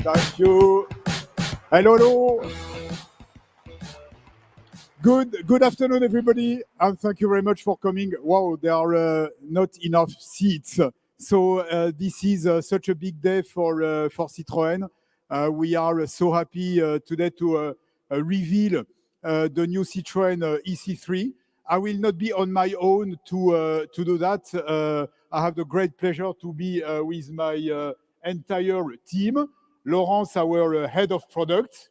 Thank you. Hello. Good afternoon, everybody, and thank you very much for coming. Wow, there are not enough seats. So this is such a big day for Citroën. We are so happy today to reveal the new Citroën ë-C3. I will not be on my own to do that. I have the great pleasure to be with my entire team. Laurence, our head of product.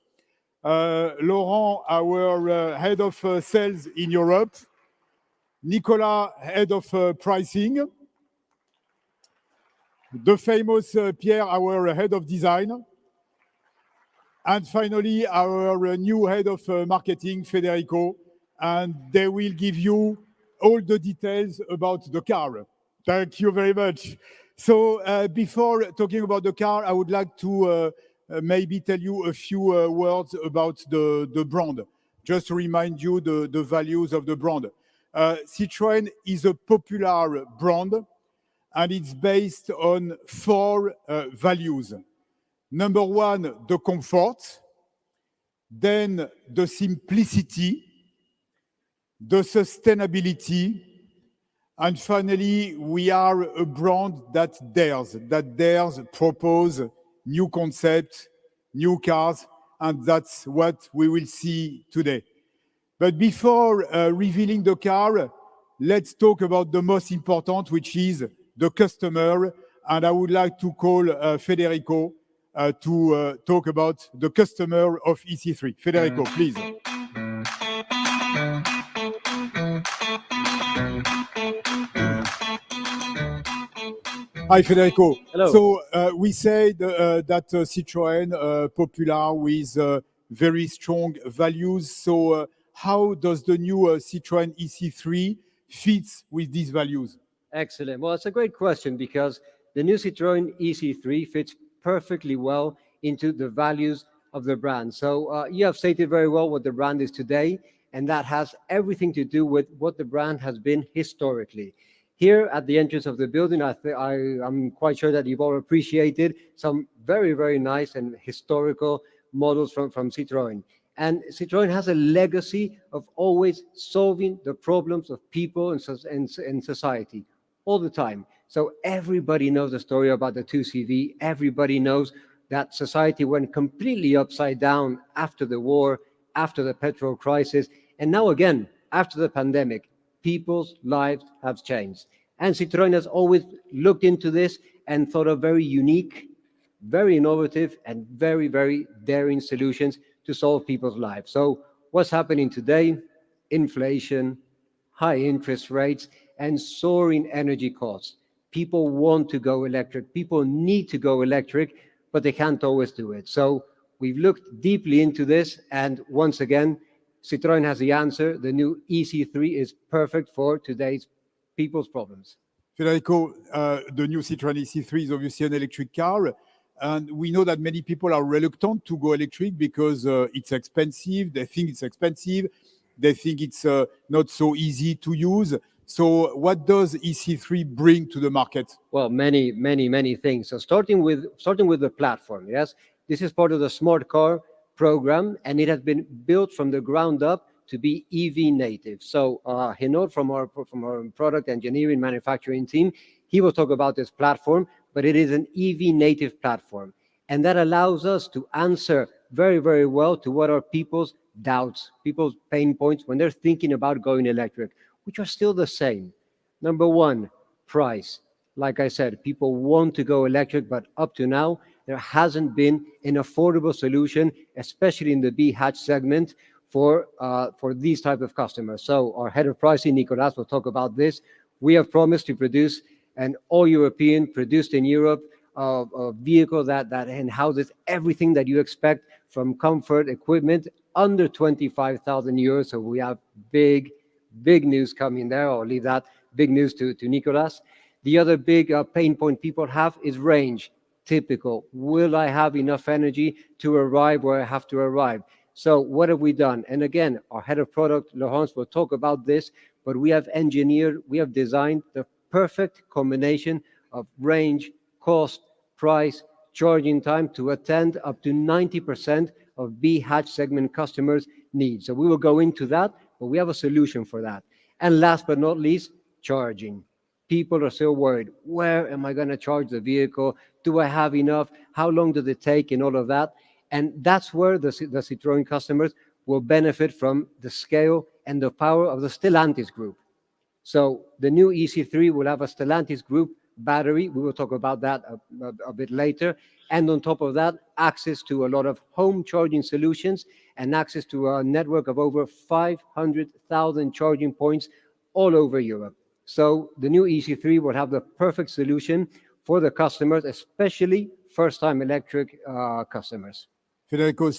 Laurent, our head of sales in Europe. Nicolas, head of pricing. The famous Pierre, our head of design. And finally, our new head of marketing, Federico. And they will give you all the details about the car. Thank you very much. So before talking about the car, I would like to maybe tell you a few words about the brand, just to remind you the values of the brand. Citroën is a popular brand, and it's based on 4 values. Number 1, the comfort, then the simplicity, the sustainability, and finally, we are a brand that dares propose new concepts, new cars, and that's what we will see today. But before revealing the car, let's talk about the most important, which is the customer. And I would like to call Federico to talk about the customer of ë-C3. Federico, please. Hi, Federico. Hello. So we said that Citroën popular with very strong values. So how does the new Citroën ë-C3 fits with these values? Excellent. Well, it's a great question because the new Citroën ë-C3 fits perfectly well into the values of the brand. So you have stated very well what the brand is today, and that has everything to do with what the brand has been historically. Here at the entrance of the building, I'm quite sure that you've all appreciated some very, very nice and historical models from Citroën. And Citroën has a legacy of always solving the problems of people and society all the time. So everybody knows the story about the 2CV. Everybody knows that society went completely upside down after the war, after the petrol crisis, and now again, after the pandemic. People's lives have changed. And Citroën has always looked into this and thought of very unique, very innovative, and very, very daring solutions to solve people's lives. So what's happening today? Inflation, high interest rates, and soaring energy costs. People want to go electric. People need to go electric, but they can't always do it. So we've looked deeply into this, and once again, Citroën has the answer. The new ë-C3 is perfect for today's people's problems. Federico, the new Citroën ë-C3 is obviously an electric car. And we know that many people are reluctant to go electric because it's expensive. They think it's expensive. They think it's not so easy to use. So what does ë-C3 bring to the market? Well, many, many, many things. So starting with the platform, yes? This is part of the Smart Car program, and it has been built from the ground up to be EV native. So Henor from our product engineering manufacturing team, he will talk about this platform, but it is an EV native platform. And that allows us to answer very, very well to what are people's doubts, people's pain points when they're thinking about going electric, which are still the same. Number 1, price. Like I said, people want to go electric, but up to now, there hasn't been an affordable solution, especially in the B hatch segment, for these type of customers. So our head of pricing, Nicolas, will talk about this. We have promised to produce an all-European, produced in Europe, a vehicle that houses everything that you expect from comfort equipment under 25,000 euros. So we have big news coming there. I'll leave that big news to Nicolas. The other big pain point people have is range. Typical. Will I have enough energy to arrive where I have to arrive? So what have we done? And again, our head of product, Laurence, will talk about this, but we have designed the perfect combination of range, cost, price, charging time to attend up to 90% of B hatch segment customers' needs. So we will go into that, but we have a solution for that. And last but not least, charging. People are still worried, where am I going to charge the vehicle? Do I have enough? How long does it take? And all of that. And that's where the Citroën customers will benefit from the scale and the power of the Stellantis group. So the new ë-C3 will have a Stellantis group battery. We will talk about that a bit later. And on top of that, access to a lot of home charging solutions and access to a network of over 500,000 charging points all over Europe. So the new ë-C3 will have the perfect solution for the customers, especially first-time electric customers. Federico,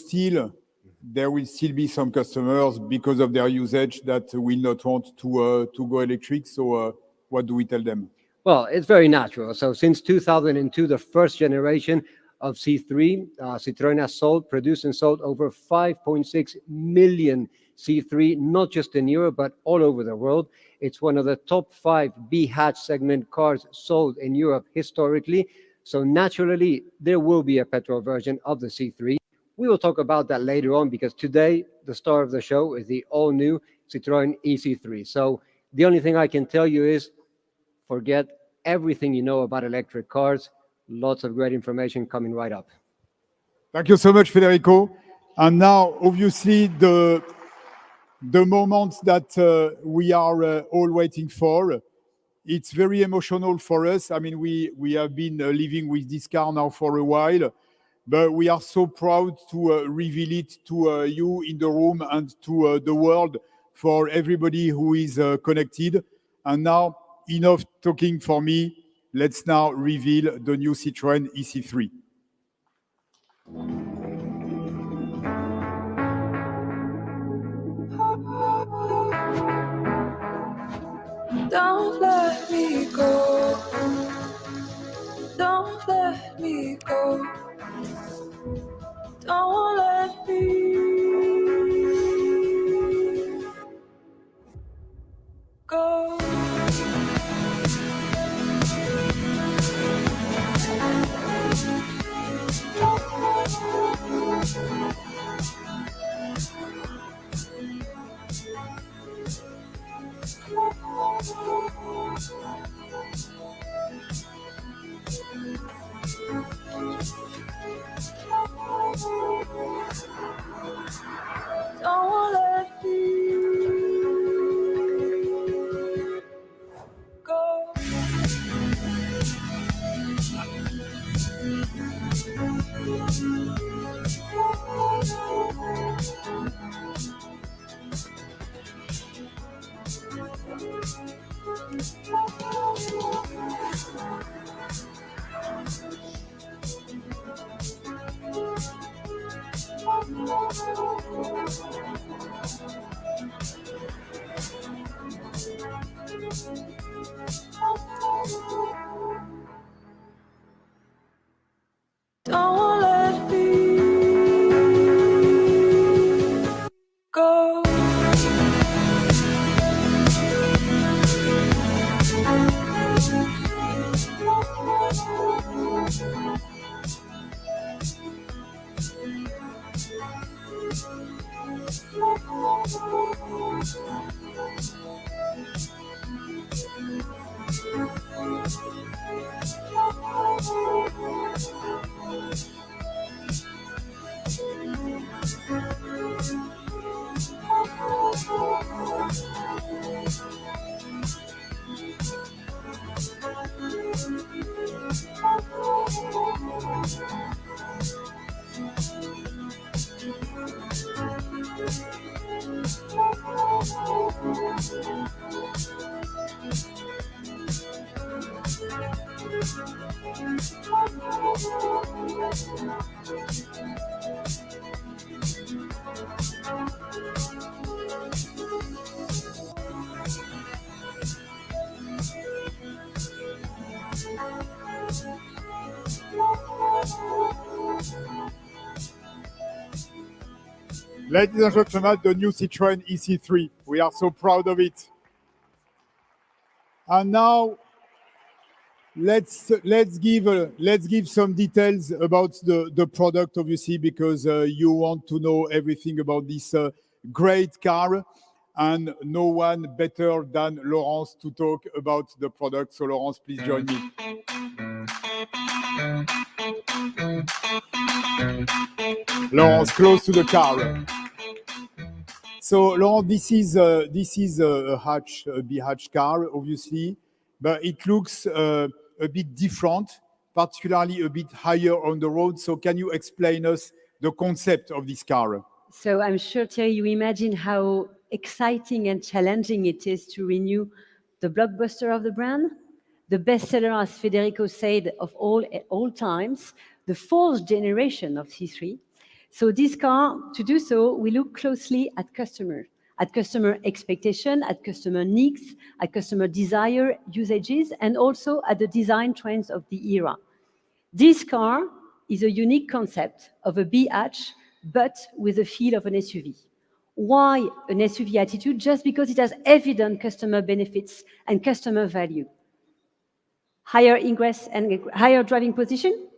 there will still be some customers because of their usage that will not want to go electric. So what do we tell them? Well, it's very natural. So since 2002, the first generation of C3, Citroën has produced and sold over 5.6 million C3, not just in Europe, but all over the world. It's one of the top 5 B hatch segment cars sold in Europe historically. So naturally, there will be a petrol version of the C3. We will talk about that later on because today, the star of the show is the all-new Citroën ë-C3. So the only thing I can tell you is forget everything you know about electric cars. Lots of great information coming right up. Thank you so much, Federico. And now, obviously, the moment that we are all waiting for, it's very emotional for us. I mean, we have been living with this car now for a while, but we are so proud to reveal it to you in the room and to the world for everybody who is connected. And now, enough talking for me. Let's now reveal the new Citroën ë-C3. Don't let me go. Don't let me go. Don't let me go. Don't let me go. Don't let me go. Ladies and gentlemen, the new Citroën ë-C3. We are so proud of it. And now, let's give some details about the product, obviously, because you want to know everything about this great car, and no one better than Laurence to talk about the product. So, Laurence, please join me. Laurence, close to the car. So, Laurent, this is a hatch, a B-hatch car, obviously, but it looks a bit different, particularly a bit higher on the road. So, can you explain us the concept of this car? So I'm sure, Thierry, you imagine how exciting and challenging it is to renew the blockbuster of the brand, the bestseller, as Federico said, of all times, the fourth generation of C3. So this car, to do so, we look closely at customer expectation, at customer needs, at customer desire, usages, and also at the design trends of the era. This car is a unique concept of a B-hatch, but with the feel of an SUV. Why an SUV attitude? Just because it has evident customer benefits and customer value. Higher ingress and higher driving position,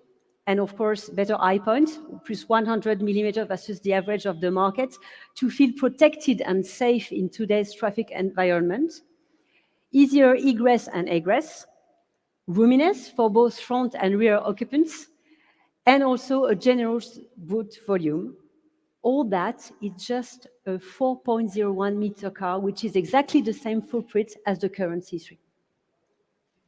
and of course, better eye point, plus 100 millimeters versus the average of the market, to feel protected and safe in today's traffic environment. Easier egress and egress, roominess for both front and rear occupants, and also a generous boot volume. All that is just a 4.01 meter car, which is exactly the same footprint as the current C3.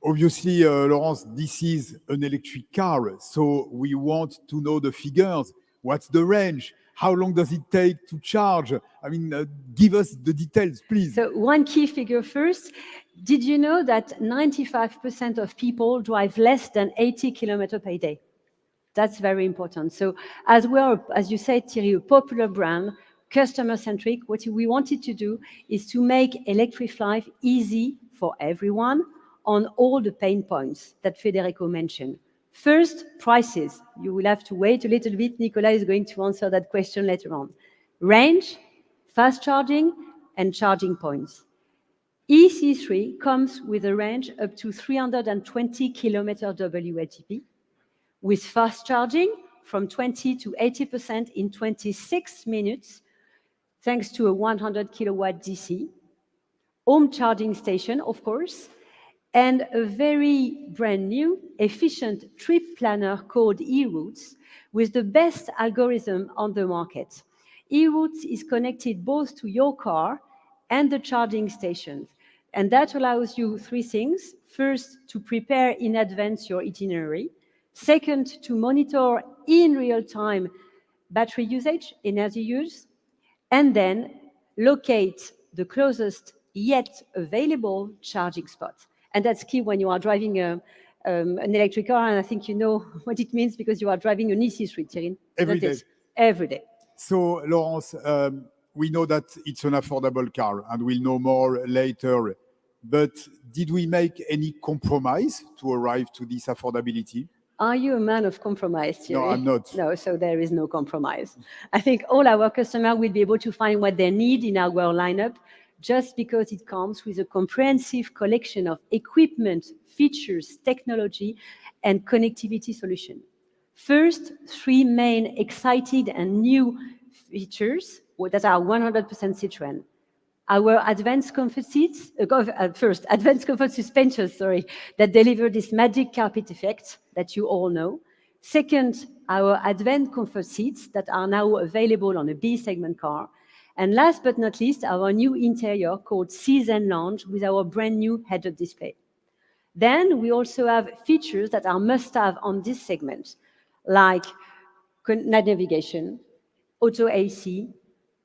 Obviously, Laurence, this is an electric car, so we want to know the figures. What's the range? How long does it take to charge? I mean, give us the details, please. So one key figure first. Did you know that 95% of people drive less than 80 kilometers per day? That's very important. So as we are, as you said, Thierry, a popular brand, customer-centric, what we wanted to do is to make electric life easy for everyone on all the pain points that Federico mentioned. First, prices. You will have to wait a little bit. Nicolas is going to answer that question later on. Range, fast charging, and charging points. ë-C3 comes with a range up to 320 kilometers WLTP, with fast charging from 20 to 80% in 26 minutes, thanks to a 100 kilowatt DC, home charging station, of course, and a very brand new, efficient trip planner called eRoutes with the best algorithm on the market. eRoutes is connected both to your car and the charging stations. And that allows you three things. First, to prepare in advance your itinerary. Second, to monitor in real time battery usage, energy use. And then locate the closest yet available charging spot. And that's key when you are driving an electric car, and I think you know what it means because you are driving an ë-C3, Thierry. Every day. Every day. So, Laurence, we know that it's an affordable car, and we'll know more later. But did we make any compromise to arrive to this affordability? Are you a man of compromise, Thierry? No, I'm not. No, so there is no compromise. I think all our customers will be able to find what they need in our lineup, just because it comes with a comprehensive collection of equipment, features, technology, and connectivity solution. First, three main exciting and new features that are 100% Citroën. Our Advanced Comfort Seats, first, Advanced Comfort Suspension, that deliver this magic carpet effect that you all know. Second, our Advanced Comfort Seats that are now available on a B segment car. And last but not least, our new interior called Season Lounge with our brand new head-up display. Then we also have features that are must-have on this segment, like night navigation, auto AC,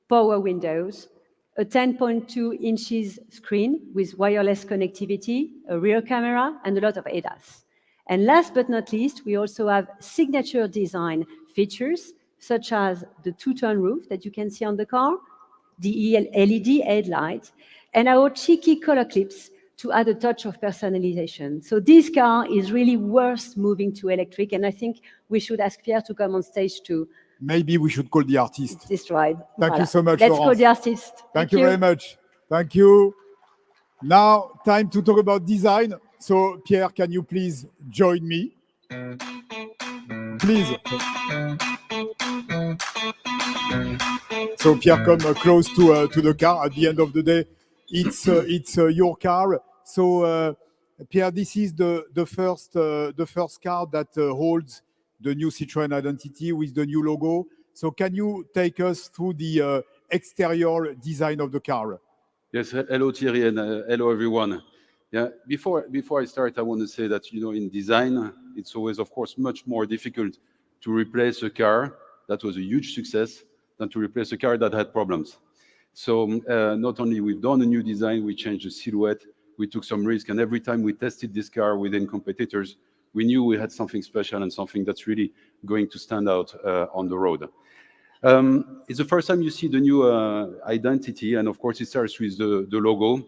power windows, a 10.2 inches screen with wireless connectivity, a rear camera, and a lot of ADAS. And last but not least, we also have signature design features, such as the two-tone roof that you can see on the car, the LED headlight, and our cheeky color clips to add a touch of personalization. So this car is really worth moving to electric, and I think we should ask Pierre to come on stage to Maybe we should call the artist. this ride. Thank you so much, Let's call Laurence. the artist. Thank you very much. Thank you. Now, time to talk about design. So, Pierre, can you please join me? Please. So, Pierre, come close to the car. At the end of the day, it's your car. So, Pierre, this is the first car that holds the new Citroën identity with the new logo. So, can you take us through the exterior design of the car? Yes, hello Thierry and hello everyone. Yeah, before I start, I want to say that in design, it's always, of course, much more difficult to replace a car that was a huge success than to replace a car that had problems. So not only we've done a new design, we changed the silhouette, we took some risk, and every time we tested this car within competitors, we knew we had something special and something that's really going to stand out on the road. It's the first time you see the new identity, and of course it starts with the logo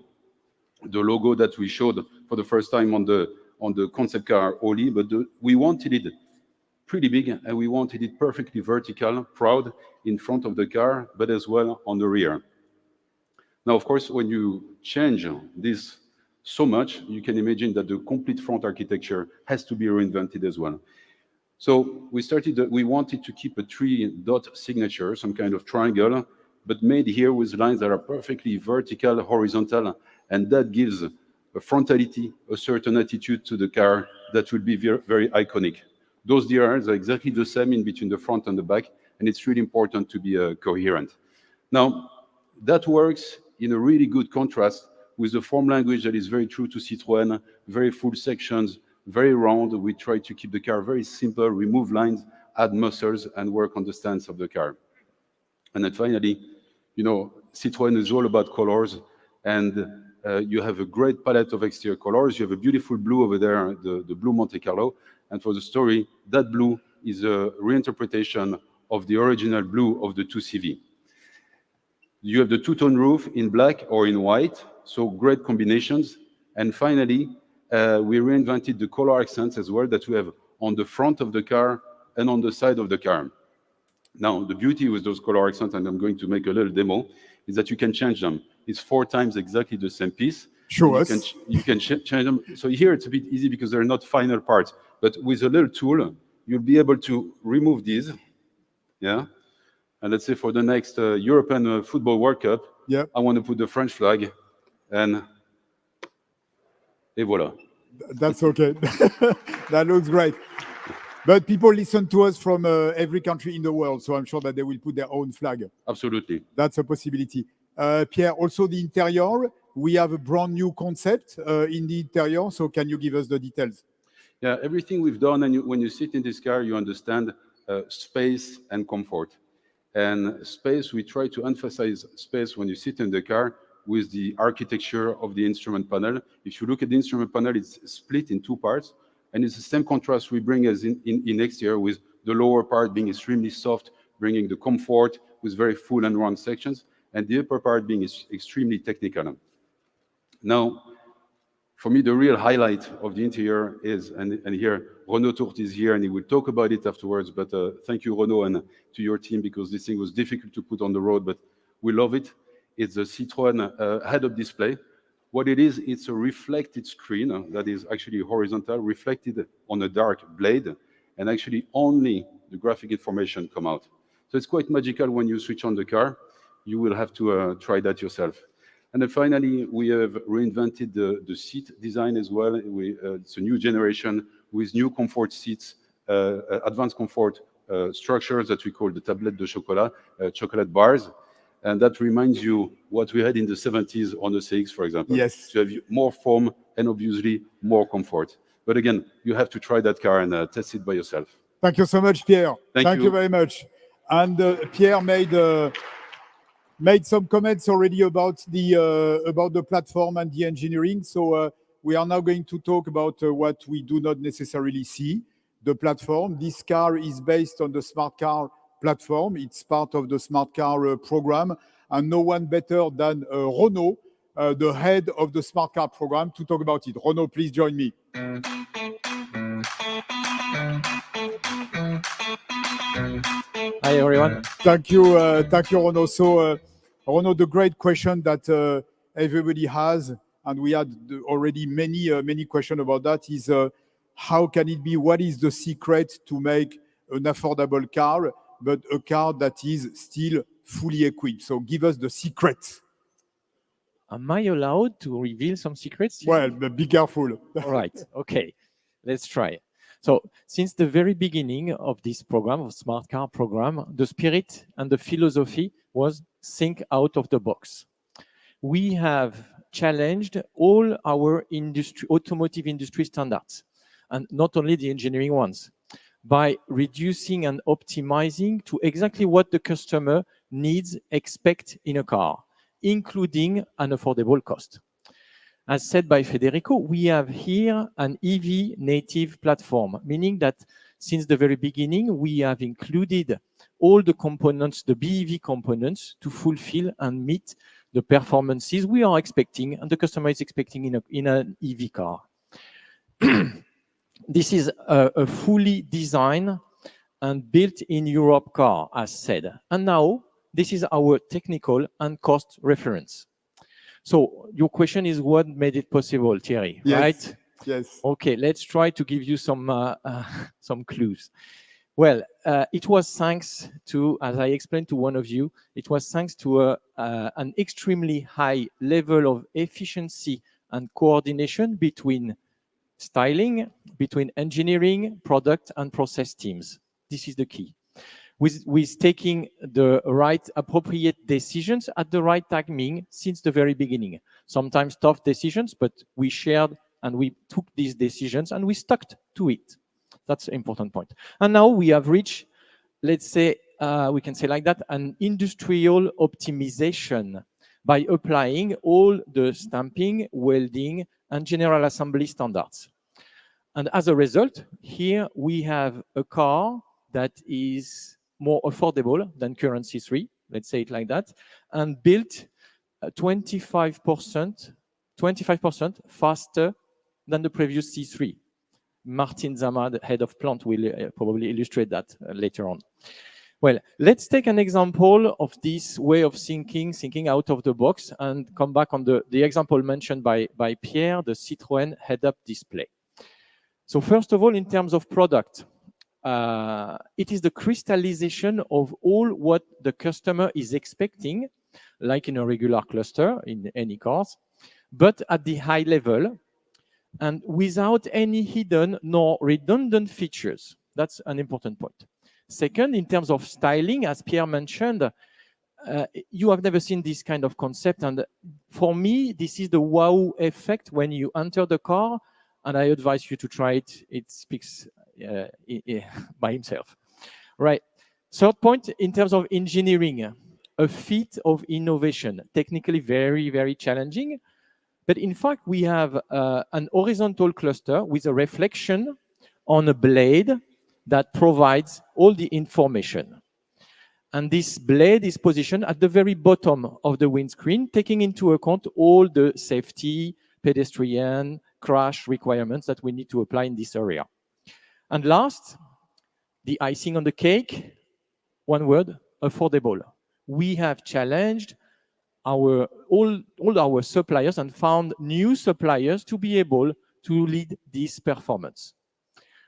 that we showed for the first time on the concept car Oli, but we wanted it pretty big, and we wanted it perfectly vertical, proud in front of the car, but as well on the rear. Now, of course, when you change this so much, you can imagine that the complete front architecture has to be reinvented as well. So we wanted to keep a 3-dot signature, some kind of triangle, but made here with lines that are perfectly vertical, horizontal, and that gives a frontality, a certain attitude to the car that will be very, very iconic. Those DRLs are exactly the same in between the front and the back, and it's really important to be coherent. Now, that works in a really good contrast with the form language that is very true to Citroën, very full sections, very round. We try to keep the car very simple, remove lines, add muscles, and work on the stance of the car. And then finally, Citroën is all about colors, and you have a great palette of exterior colors. You have a beautiful blue over there, the blue Monte Carlo. And for the story, that blue is a reinterpretation of the original blue of the 2CV. You have the two-tone roof in black or in white, so great combinations. And finally, we reinvented the color accents as well that we have on the front of the car and on the side of the car. Now, the beauty with those color accents, and I'm going to make a little demo, is that you can change them. It's 4 times exactly the same piece. Show us. You can change them. So here it's a bit easy because they're not final parts. But with a little tool, you'll be able to remove these. Yeah. And let's say for the next European Football World Cup, I want to put the French flag, and voila. That's okay. That looks great. But people listen to us from every country in the world, so I'm sure that they will put their own flag. Absolutely. That's a possibility. Pierre, also the interior, we have a brand new concept in the interior, so can you give us the details? Yeah, everything we've done, and when you sit in this car, you understand space and comfort. And space, we try to emphasize space when you sit in the car with the architecture of the instrument panel. If you look at the instrument panel, it's split in 2 parts, and it's the same contrast we bring as in exterior, with the lower part being extremely soft, bringing the comfort with very full and round sections, and the upper part being extremely technical. Now, for me, the real highlight of the interior is, and here, Renaud Tourte is here, and he will talk about it afterwards, but thank you, Renaud, and to your team, because this thing was difficult to put on the road, but we love it. It's a Citroën head-up display. What it is, it's a reflected screen that is actually horizontal, reflected on a dark blade, and actually only the graphic information come out. So it's quite magical when you switch on the car. You will have to try that yourself. And then finally, we have reinvented the seat design as well. It's a new generation with new comfort seats, advanced comfort structures that we call the tablette de chocolat, chocolate bars. And that reminds you what we had in the 70s on the CX, for example. Yes. So you have more foam and obviously more comfort. But again, you have to try that car and test it by yourself. Thank you so much, Pierre. Thank you very much. And Pierre made some comments already about the platform and the engineering. So we are now going to talk about what we do not necessarily see, the platform. This car is based on the smart car platform. It's part of the smart car program, and no one better than Renaud, the head of the smart car program, to talk about it. Renaud, please join me. Hi, everyone. Thank you, Renaud. So, Renaud, the great question that everybody has, and we had already many questions about that, is how can it be? What is the secret to make an affordable car, but a car that is still fully equipped? So, give us the secret. Am I allowed to reveal some secrets? Well, but be careful. All right. Okay. Let's try. So, since the very beginning of this program, of Smart Car program, the spirit and the philosophy was think out of the box. We have challenged all our automotive industry standards, and not only the engineering ones, by reducing and optimizing to exactly what the customer needs, expect in a car, including an affordable cost. As said by Federico, we have here an EV-native platform, meaning that since the very beginning, we have included all the components, the BEV components, to fulfill and meet the performances we are expecting and the customer is expecting in an EV car. This is a fully designed and built in Europe car, as said. And now, this is our technical and cost reference. So your question is what made it possible, Thierry, Yes. right? Yes. Okay, let's try to give you some clues. Well, it was thanks to, as I explained to one of you, it was thanks to an extremely high level of efficiency and coordination between styling, between engineering, product, and process teams. This is the key. With taking the right appropriate decisions at the right timing since the very beginning. Sometimes tough decisions, but we shared and we took these decisions and we stuck to it. That's an important point. And now we have reached, let's say, we can say like that, an industrial optimization by applying all the stamping, welding, and general assembly standards. And as a result, here we have a car that is more affordable than current C3, let's say it like that, and built 25% faster than the previous C3. Martin Zama, the head of plant, will probably illustrate that later on. Well, let's take an example of this way of thinking out of the box, and come back on the example mentioned by Pierre, the Citroën head-up display. So first of all, in terms of product, it is the crystallization of all what the customer is expecting, like in a regular cluster in any cars, but at the high level and without any hidden nor redundant features. That's an important point. Second, in terms of styling, as Pierre mentioned, you have never seen this kind of concept. And for me, this is the wow effect when you enter the car, and I advise you to try it. It speaks by himself. Right. Third point, in terms of engineering, a feat of innovation, technically very, very challenging. But in fact, we have an horizontal cluster with a reflection on a blade that provides all the information. And this blade is positioned at the very bottom of the windscreen, taking into account all the safety, pedestrian, crash requirements that we need to apply in this area. And last, the icing on the cake, one word, affordable. We have challenged all our suppliers and found new suppliers to be able to lead this performance.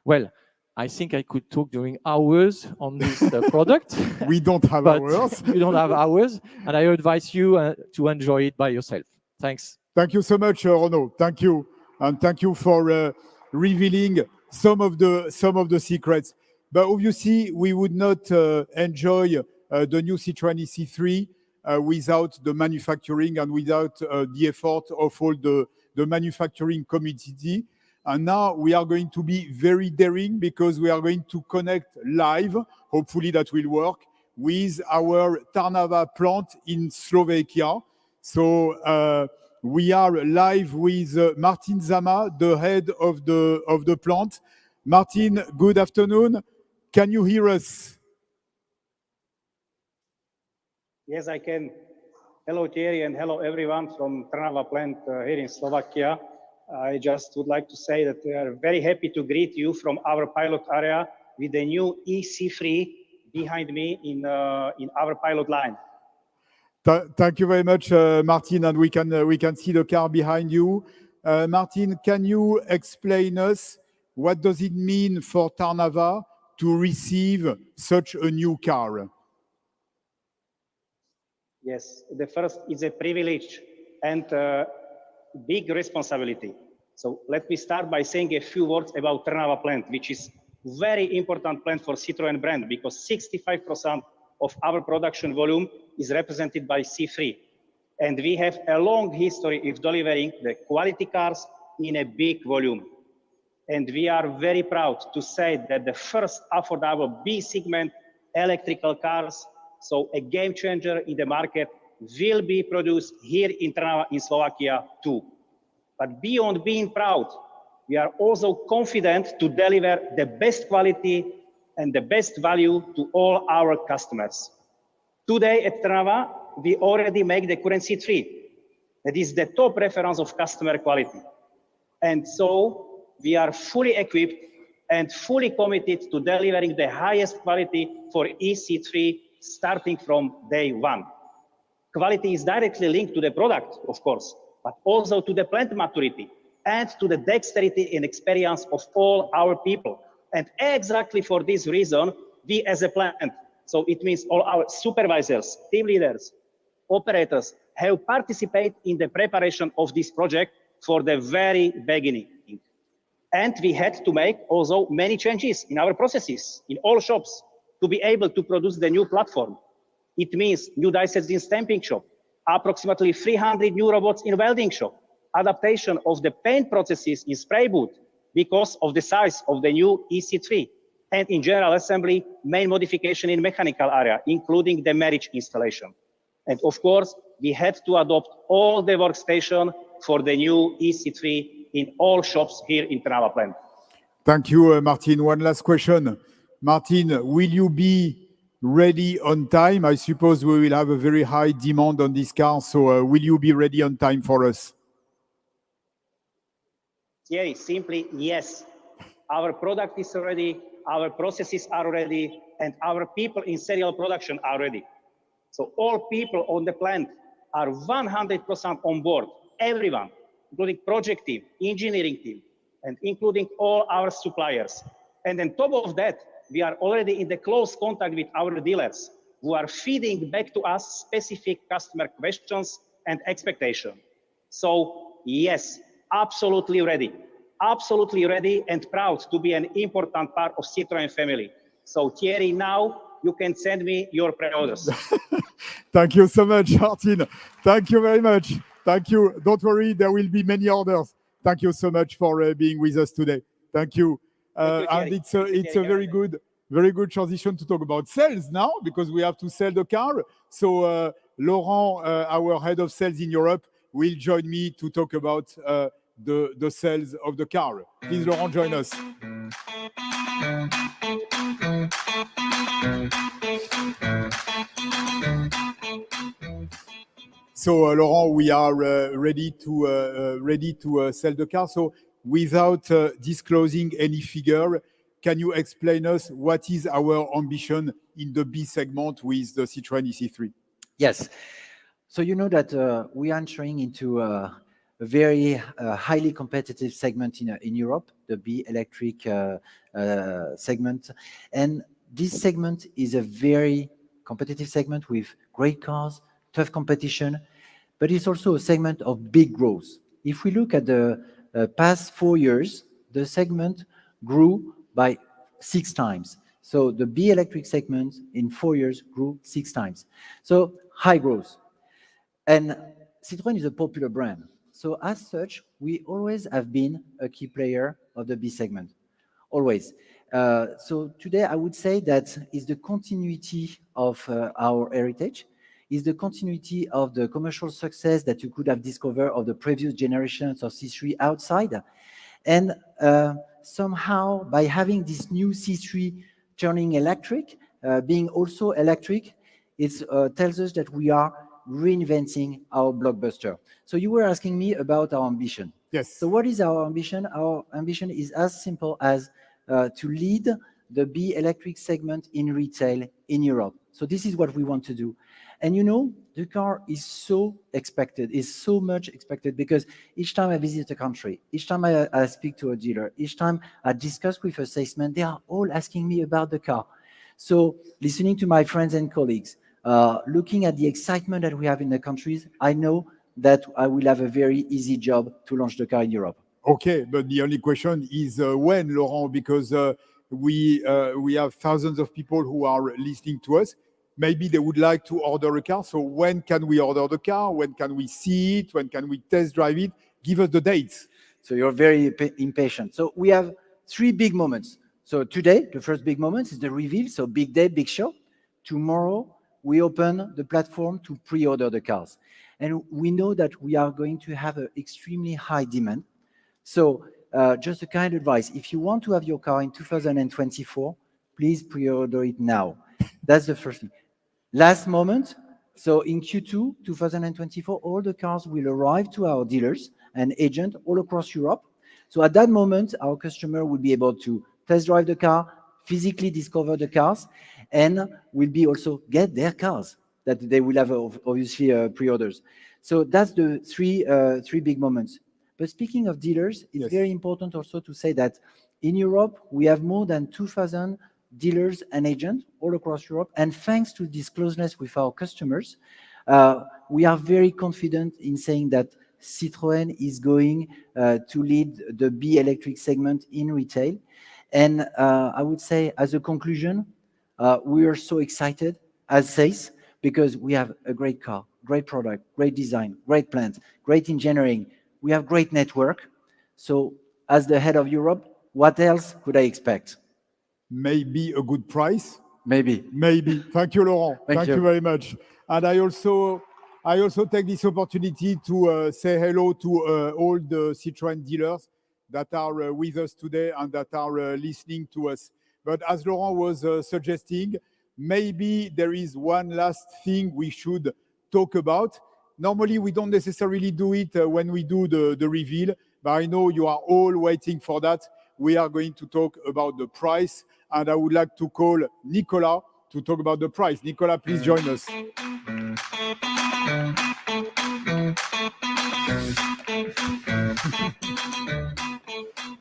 Well, I think I could talk during hours on this product. We don't have hours. You don't have hours, and I advise you to enjoy it by yourself. Thanks. Thank you so much, Renaud. Thank you, and thank you for revealing some of the secrets. But obviously, we would not enjoy the new Citroën ë-C3 without the manufacturing and without the effort of all the manufacturing community. And now we are going to be very daring because we are going to connect live, hopefully that will work, with our Trnava plant in Slovakia. So we are live with Martin Zama, the head of the plant. Martin, good afternoon. Can you hear us? Yes, I can. Hello, Thierry, and hello, everyone from Trnava plant here in Slovakia. I just would like to say that we are very happy to greet you from our pilot area with the new ë-C3 behind me in our pilot line. Thank you very much, Martin, and we can see the car behind you. Martin, can you explain us what does it mean for Trnava to receive such a new car? Yes, the first is a privilege and big responsibility. So let me start by saying a few words about Trnava plant, which is very important plant for Citroën brand because 65% of our production volume is represented by C3. And we have a long history of delivering the quality cars in a big volume. And we are very proud to say that the first affordable B segment electrical cars, so a game changer in the market, will be produced here in Trnava in Slovakia too. But beyond being proud, we are also confident to deliver the best quality and the best value to all our customers. Today at Trnava, we already make the current C3. That is the top reference of customer quality. And so we are fully equipped and fully committed to delivering the highest quality for ë-C3 starting from day one. Quality is directly linked to the product, of course, but also to the plant maturity and to the dexterity and experience of all our people. And exactly for this reason, we as a plant, so it means all our supervisors, team leaders, operators, have participated in the preparation of this project for the very beginning. And we had to make also many changes in our processes, in all shops, to be able to produce the new platform. It means new die sets in stamping shop, approximately 300 new robots in welding shop, adaptation of the paint processes in spray booth because of the size of the new ë-C3, and in general assembly, main modification in mechanical area, including the marriage installation. And of course, we had to adopt all the workstation for the new ë-C3 in all shops here in Trnava plant. Thank you, Martin. One last question. Martin, will you be ready on time? I suppose we will have a very high demand on this car, so will you be ready on time for us? Thierry, simply yes. Our product is ready, our processes are ready, and our people in serial production are ready. So all people on the plant are 100% on board, everyone, including project team, engineering team, and including all our suppliers. And on top of that, we are already in the close contact with our dealers who are feeding back to us specific customer questions and expectations. So yes, absolutely ready and proud to be an important part of Citroën family. So Thierry, now you can send me your pre-orders. Thank you so much, Martin. Thank you very much. Thank you. Don't worry, there will be many orders. Thank you so much for being with us today. Thank you. And it's a very good transition to talk about sales now because we have to sell the car. So Laurent, our head of sales in Europe, will join me to talk about the sales of the car. Please, Laurent, join us. So Laurent, we are ready to sell the car. So without disclosing any figure, can you explain us what is our ambition in the B segment with the Citroën ë-C3? Yes. So you know that we are entering into a very highly competitive segment in Europe, the B electric segment. And this segment is a very competitive segment with great cars, tough competition, but it's also a segment of big growth. If we look at the past 4 years, the segment grew by 6 times. So the B electric segment in 4 years grew 6 times. So high growth. And Citroën is a popular brand. So as such, we always have been a key player of the B segment, always. So today I would say that is the continuity of our heritage. is the continuity of the commercial success that you could have discovered of the previous generations of C3 outside. And somehow, by having this new C3 turning electric, being also electric, it tells us that we are reinventing our blockbuster. So you were asking me about our ambition. Yes. So what is our ambition? Our ambition is as simple as to lead the B electric segment in retail in Europe. So this is what we want to do. And you know, the car is so expected, is so much expected, because each time I visit a country, each time I speak to a dealer, each time I discuss with a salesman, they are all asking me about the car. So listening to my friends and colleagues, looking at the excitement that we have in the countries, I know that I will have a very easy job to launch the car in Europe. Okay, but the only question is when, Laurent, because we have thousands of people who are listening to us. Maybe they would like to order a car. So when can we order the car? When can we see it? When can we test drive it? Give us the dates. So you're very impatient. So we have 3 big moments. So today, the first big moment is the reveal. So big day, big show. Tomorrow, we open the platform to pre-order the cars. And we know that we are going to have an extremely high demand. So just a kind advice, if you want to have your car in 2024, please pre-order it now. That's the first thing. Last moment, so in Q2 2024, all the cars will arrive to our dealers and agents all across Europe. So at that moment, our customer will be able to test drive the car, physically discover the cars, and will be also get their cars that they will have obviously pre-orders. So that's the three big moments. But speaking of dealers, it's Yes. very important also to say that in Europe, we have more than 2,000 dealers and agents all across Europe. And thanks to this closeness with our customers, we are very confident in saying that Citroën is going to lead the B electric segment in retail. And I would say, as a conclusion, we are so excited as sales because we have a great car, great product, great design, great plans, great engineering. We have great network. So as the head of Europe, what else could I expect? Maybe a good price. Maybe. Maybe. Thank you, Laurent. Thank you you. very much. And I also take this opportunity to say hello to all the Citroën dealers that are with us today and that are listening to us. But as Laurent was suggesting, maybe there is one last thing we should talk about. Normally, we don't necessarily do it when we do the reveal, but I know you are all waiting for that. We are going to talk about the price, and I would like to call Nicolas to talk about the price. Nicolas, please join us.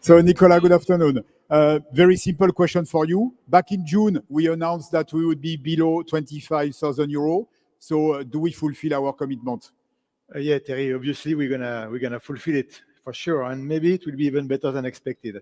So, Nicolas, good afternoon. Very simple question for you. Back in June, we announced that we would be below 25,000 euros. So, do we fulfill our commitment? Yeah, Terry, obviously we're gonna fulfill it for sure, and maybe it will be even better than expected.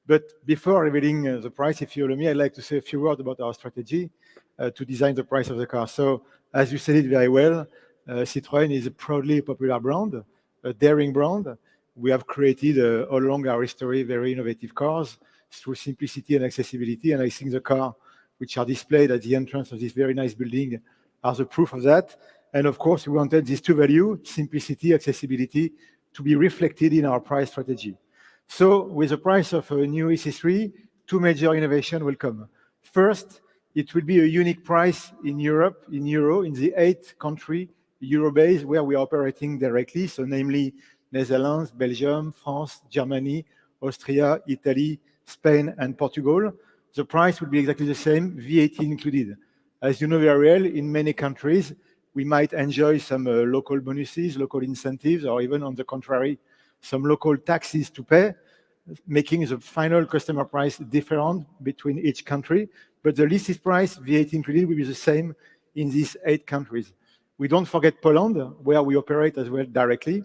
But before revealing the price, if you allow me, I'd like to say a few words about our strategy to design the price of the car. So, as you said it very well, Citroën is a proudly popular brand, a daring brand. We have created all along our history very innovative cars through simplicity and accessibility, and I think the car which are displayed at the entrance of this very nice building are the proof of that. And of course, we wanted these two values, simplicity, accessibility, to be reflected in our price strategy. So with the price of a new ë-C3, two major innovations will come. First, it will be a unique price in Europe, in euro, in the 8-country euro base where we are operating directly, so namely Netherlands, Belgium, France, Germany, Austria, Italy, Spain, and Portugal. The price will be exactly the same, VAT included. As you know very well, in many countries, we might enjoy some local bonuses, local incentives, or even on the contrary, some local taxes to pay, making the final customer price different between each country. But the list price, VAT included, will be the same in these 8 countries. We don't forget Poland, where we operate as well directly,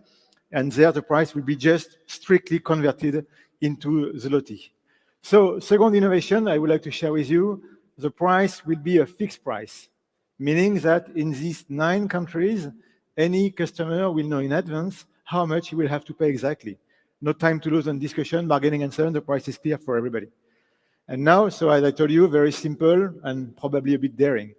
and there the price will be just strictly converted into zloty. So, second innovation I would like to share with you, the price will be a fixed price, meaning that in these 9 countries, any customer will know in advance how much he will have to pay exactly. No time to lose on discussion, bargaining, and so on. The price is clear for everybody. And now, so as I told you, very simple and probably a bit daring.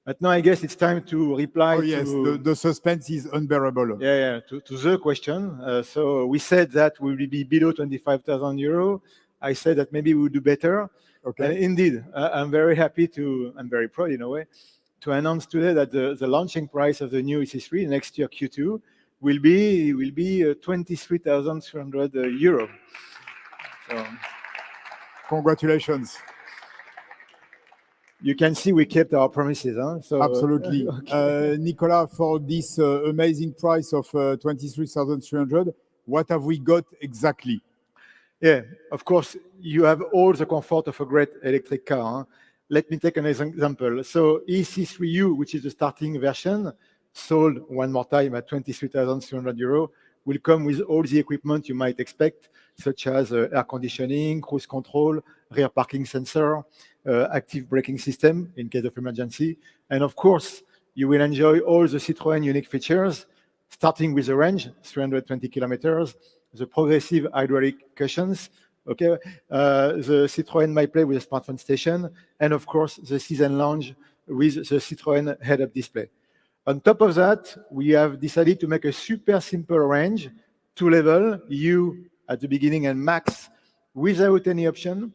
But now I guess it's time to reply Oh yes, to... the suspense is unbearable. Yeah, to the question. So we said that we will be below 25,000 euro. I said that maybe we will do better. Okay. And indeed, I'm very happy I'm very proud in a way, to announce today that the launching price of the new ë-C3 next year Q2 will be 23,300 euro. So Congratulations. you can see we kept our promises. Huh? So, Absolutely. okay. Nicolas, for this amazing price of 23,300, what have we got exactly? Yeah, of course, you have all the comfort of a great electric car. Huh? Let me take an example. So ë-C3U, which is the starting version, sold one more time at 23,300 euro, will come with all the equipment you might expect, such as air conditioning, cruise control, rear parking sensor, active braking system in case of emergency. And of course, you will enjoy all the Citroën unique features, starting with the range, 320 kilometers, the progressive hydraulic cushions, okay, the Citroën MyPlay with a smartphone station, and of course, the season lounge with the Citroën head-up display. On top of that, we have decided to make a super simple range, two-level, U at the beginning and max, without any option,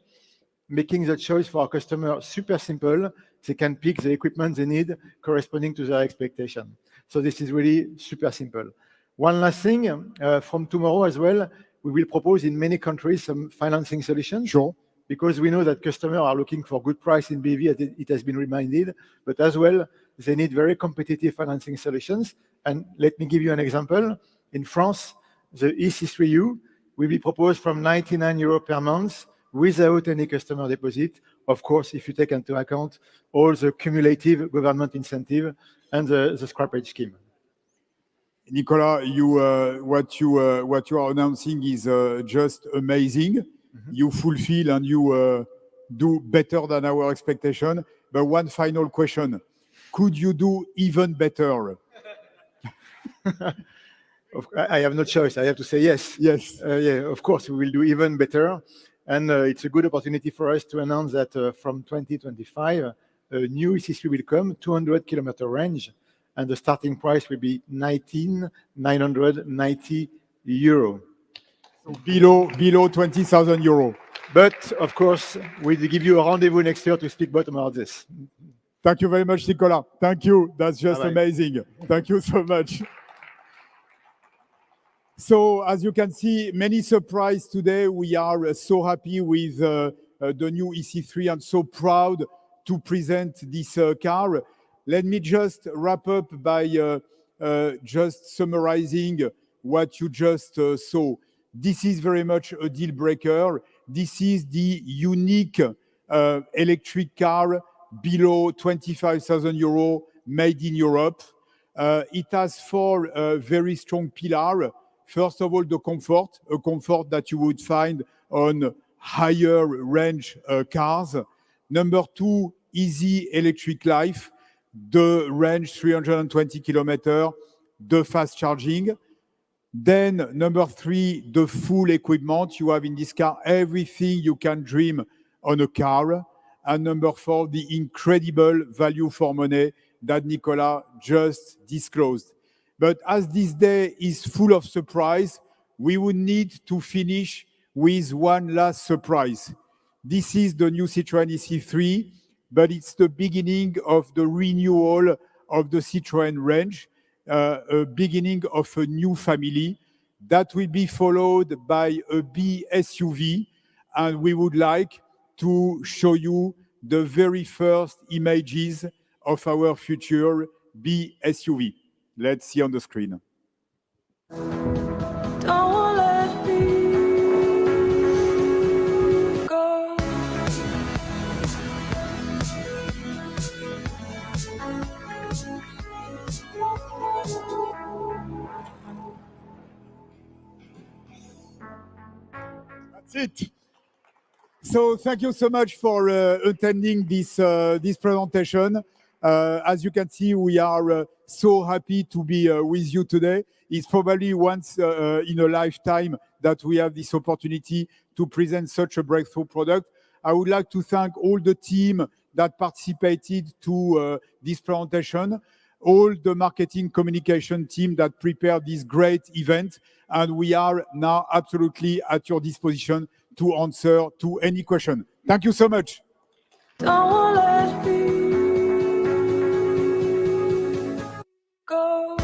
making the choice for our customer super simple. They can pick the equipment they need corresponding to their expectation. So this is really super simple. One last thing, from tomorrow as well, we will propose in many countries some financing solutions. Sure. Because we know that customers are looking for good price in BEV, as it has been reminded, but as well, they need very competitive financing solutions. And let me give you an example. In France, the ë-C3U will be proposed from 99 euros per month without any customer deposit. Of course, if you take into account all the cumulative government incentive and the scrappage scheme. Nicolas, what you are announcing is just amazing. Mm-hmm. You fulfill and you do better than our expectation. But one final question: could you do even better? I have no choice. I have to say yes. Yes. Yeah, of course, we will do even better. And it's a good opportunity for us to announce that from 2025, a new ë-C3 will come, 200-kilometer range, and the starting price will be 19,990 euro. So below 20,000 euro. But of course, we'll give you a rendezvous next year to speak more about this. Thank you very much, Nicolas. Thank you. That's just Bye-bye. amazing. Thank you so much. So as you can see, many surprises today. We are so happy with the new ë-C3 and so proud to present this car. Let me just wrap up by just summarizing what you just saw. This is very much a deal breaker. This is the unique electric car below 25,000 euro made in Europe. It has four very strong pillars. First of all, the comfort, a comfort that you would find on higher range cars. Number two, easy electric life, the range 320 kilometers, the fast charging. Then number three, the full equipment. You have in this car everything you can dream on a car. And number four, the incredible value for money that Nicolas just disclosed. But as this day is full of surprise, we would need to finish with one last surprise. This is the new Citroën ë-C3, but it's the beginning of the renewal of the Citroën range, a beginning of a new family that will be followed by a B SUV. And we would like to show you the very first images of our future B SUV. Let's see on the screen. Don't let me go. That's it. So thank you so much for attending this presentation. As you can see, we are so happy to be with you today. It's probably once in a lifetime that we have this opportunity to present such a breakthrough product. I would like to thank all the team that participated to this presentation, all the marketing communication team that prepared this great event, and we are now absolutely at your disposition to answer to any question. Thank you so much. Don't let me go.